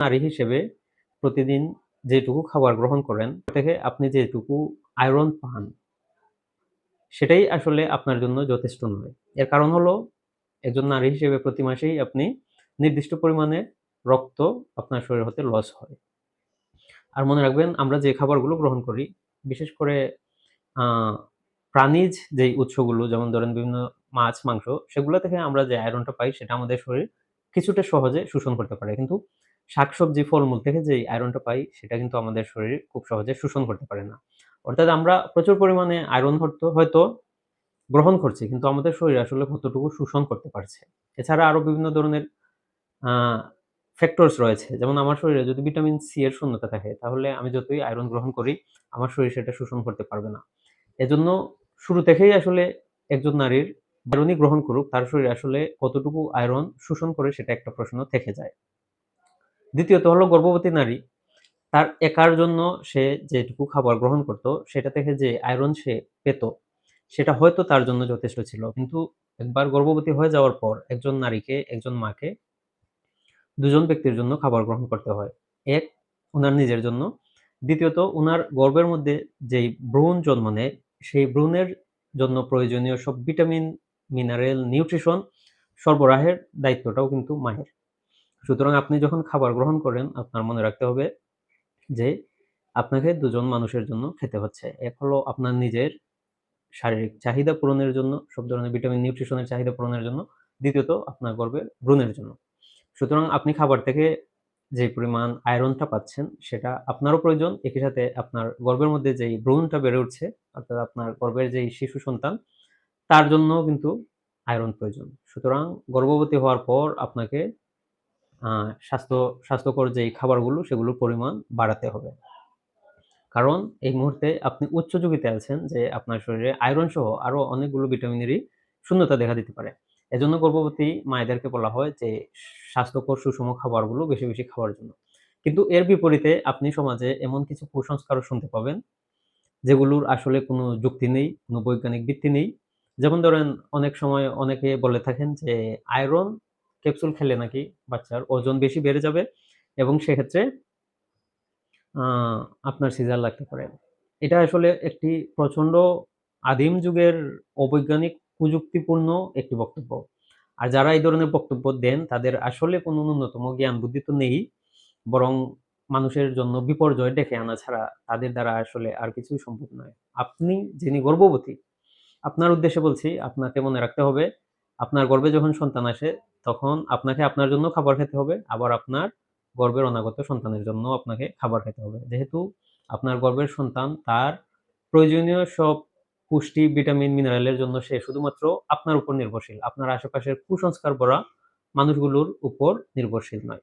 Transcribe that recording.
নারী হিসেবে প্রতিদিন যেটুকু খাবার গ্রহণ করেন থেকে আপনি যেটুকু আয়রন পান সেটাই আসলে আপনার জন্য যথেষ্ট নয়। এর কারণ হলো একজন নারী হিসেবে প্রতি মাসেই আপনি নির্দিষ্ট পরিমাণে রক্ত আপনার শরীর হতে লস হয়। আর মনে রাখবেন আমরা যে খাবারগুলো গ্রহণ করি বিশেষ করে আ প্রাণীজ যেই উৎসগুলো যেমন ধরেন বিভিন্ন মাছ, মাংস সেগুলো থেকে আমরা যে আয়রনটা পাই সেটা আমাদের শরীর কিছুটা সহজে শোষণ করতে পারে। কিন্তু শাকসবজি, ফলমূল থেকে যেই আয়রনটা পাই সেটা কিন্তু আমাদের শরীর খুব সহজে শোষণ করতে পারে না। অর্থাৎ আমরা প্রচুর পরিমাণে আয়রন হয়তো গ্রহণ করছি কিন্তু আমাদের শরীর আসলে কতটুকু শোষণ করতে পারছে। এছাড়া আরো বিভিন্ন ধরনের আ ফ্যাক্টরস রয়েছে। যেমন আমার শরীরে যদি ভিটামিন সি এর শূন্যতা থাকে তাহলে আমি যতই আয়রন গ্রহণ করি আমার শরীর সেটা শোষণ করতে পারবে না। এজন্য শুরু থেকেই আসলে একজন নারীর আয়রনই গ্রহণ করুক, তার শরীরে আসলে কতটুকু আয়রন শোষণ করে সেটা একটা প্রশ্ন থেকে যায়। দ্বিতীয়ত হলো গর্ভবতী নারী, তার একার জন্য সে যেটুকু খাবার গ্রহণ করত, সেটা থেকে যে আয়রন সে পেত, সেটা হয়তো তার জন্য যথেষ্ট ছিল। কিন্তু একবার গর্ভবতী হয়ে যাওয়ার পর একজন নারীকে, একজন মাকে ২ জন ব্যক্তির জন্য খাবার গ্রহণ করতে হয়। এক উনার নিজের জন্য, দ্বিতীয়ত উনার গর্ভের মধ্যে যেই ভ্রূণ জন্ম নেয়, সেই ভ্রূণের জন্য প্রয়োজনীয় সব ভিটামিন, মিনারেল, নিউট্রিশন সরবরাহের দায়িত্বটাও কিন্তু মায়ের। সুতরাং আপনি যখন খাবার গ্রহণ করেন, আপনার মনে রাখতে হবে যে আপনাকে ২ জন মানুষের জন্য খেতে হচ্ছে। এক হলো আপনার নিজের শারীরিক চাহিদা পূরণের জন্য, সব ধরনের ভিটামিন, নিউট্রিশনের চাহিদা পূরণের জন্য, দ্বিতীয়ত আপনার গর্ভের ভ্রূণের জন্য। সুতরাং আপনি খাবার থেকে যে পরিমাণ আয়রনটা পাচ্ছেন সেটা আপনারও প্রয়োজন। একই সাথে আপনার গর্ভের মধ্যে যেই ভ্রূণটা বেড়ে উঠছে, অর্থাৎ আপনার গর্ভের যেই শিশু সন্তান তার জন্যও কিন্তু আয়রন প্রয়োজন। সুতরাং গর্ভবতী হওয়ার পর আপনাকে আ স্বাস্থ্যকর যেই খাবারগুলো সেগুলোর পরিমাণ বাড়াতে হবে। কারণ এই মুহূর্তে আপনি উচ্চ ঝুঁকিতে আছেন যে আপনার শরীরে আয়রন সহ আরো অনেকগুলো ভিটামিনেরই শূন্যতা দেখা দিতে পারে। এজন্য গর্ভবতী মায়েদেরকে বলা হয় যে স্বাস্থ্যকর সুষম খাবারগুলো বেশি, বেশি খাওয়ার জন্য। কিন্তু এর বিপরীতে আপনি সমাজে এমন কিছু কুসংস্কারও শুনতে পাবেন যেগুলোর আসলে কোনো যুক্তি নেই, কোনো বৈজ্ঞানিক ভিত্তি নেই। যেমন ধরেন অনেক সময় অনেকে বলে থাকেন যে আয়রন ক্যাপসুল খেলে নাকি বাচ্চার ওজন বেশি বেড়ে যাবে এবং সেক্ষেত্রে আ আপনার সিজার লাগতে পারে। এটা আসলে একটি প্রচন্ড আদিম যুগের অবৈজ্ঞানিক কুযুক্তিপূর্ণ একটি বক্তব্য। আর যারা এই ধরনের বক্তব্য দেন তাদের আসলে কোনো ন্যূনতম জ্ঞান বুদ্ধি তো নেই। বরং মানুষের জন্য বিপর্যয় ডেকে আনা ছাড়া তাদের দ্বারা আসলে আর কিছুই সম্ভব নয়। আপনি যিনি গর্ভবতী, আপনার উদ্দেশ্যে বলছি আপনাকে মনে রাখতে হবে, আপনার গর্ভে যখন সন্তান আসে তখন আপনাকে আপনার জন্য খাবার খেতে হবে। আবার আপনার গর্ভের অনাগত সন্তানের জন্যও আপনাকে খাবার খেতে হবে। যেহেতু আপনার গর্ভের সন্তান তার প্রয়োজনীয় সব পুষ্টি, ভিটামিন, মিনারেলের জন্য সে শুধুমাত্র আপনার উপর নির্ভরশীল। আপনার আশেপাশের কুসংস্কার ভরা মানুষগুলোর উপর নির্ভরশীল নয়।